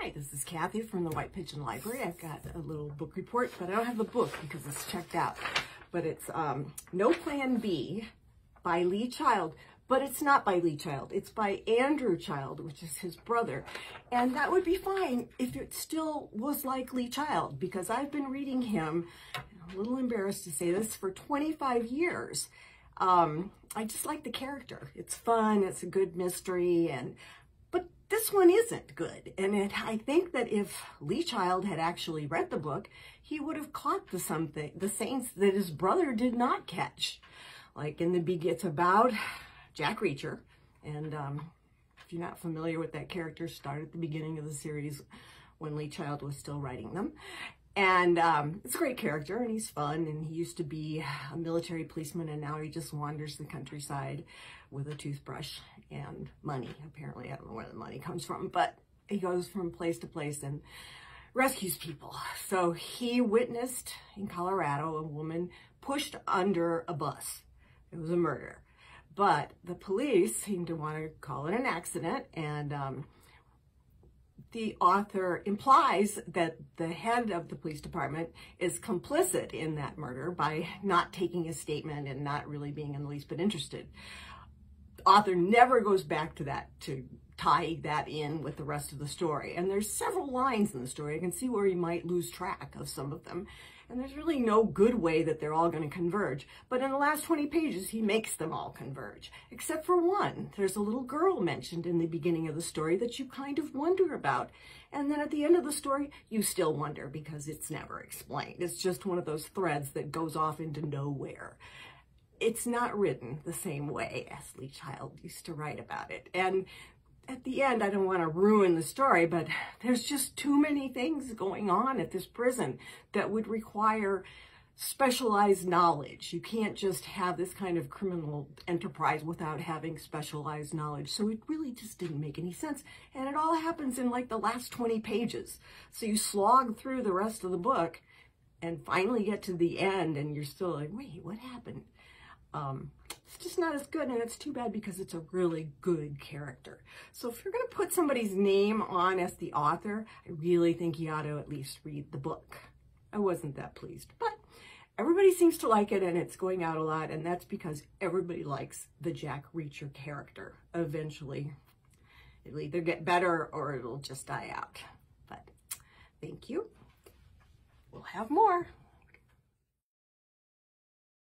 Hi, this is Kathy from the White Pigeon Library. I've got a little book report, but I don't have the book because it's checked out. But it's No Plan B by Lee Child. But it's not by Lee Child. It's by Andrew Child, which is his brother. And that would be fine if it still was like Lee Child, because I've been reading him, I'm a little embarrassed to say this, for 25 years. I just like the character. It's fun, it's a good mystery, but this one isn't good. And I think that if Lee Child had actually read the book, he would have caught the things that his brother did not catch. Like in the beginning, it's about Jack Reacher, and if you're not familiar with that character, start at the beginning of the series when Lee Child was still writing them. And it's a great character, and he's fun, and he used to be a military policeman, and now he just wanders the countryside with a toothbrush and money. Apparently, I don't know where the money comes from, but he goes from place to place and rescues people. So he witnessed in Colorado a woman pushed under a bus. It was a murder. But the police seem to want to call it an accident, and the author implies that the head of the police department is complicit in that murder by not taking a statement and not really being in the least bit interested. The author never goes back to that to tie that in with the rest of the story. And there's several lines in the story. I can see where you might lose track of some of them. And there's really no good way that they're all going to converge. But in the last 20 pages, he makes them all converge. Except for one. There's a little girl mentioned in the beginning of the story that you kind of wonder about. And then at the end of the story, you still wonder because it's never explained. It's just one of those threads that goes off into nowhere. It's not written the same way as Lee Child used to write about it. And at the end, I don't want to ruin the story, but there's just too many things going on at this prison that would require specialized knowledge. You can't just have this kind of criminal enterprise without having specialized knowledge. So it really just didn't make any sense. And it all happens in like the last 20 pages. So you slog through the rest of the book and finally get to the end and you're still like, wait, what happened? It's just not as good, and it's too bad because it's a really good character. So if you're going to put somebody's name on as the author, I really think you ought to at least read the book. I wasn't that pleased, but everybody seems to like it, and it's going out a lot, and that's because everybody likes the Jack Reacher character. Eventually, it'll either get better or it'll just die out. But thank you. We'll have more.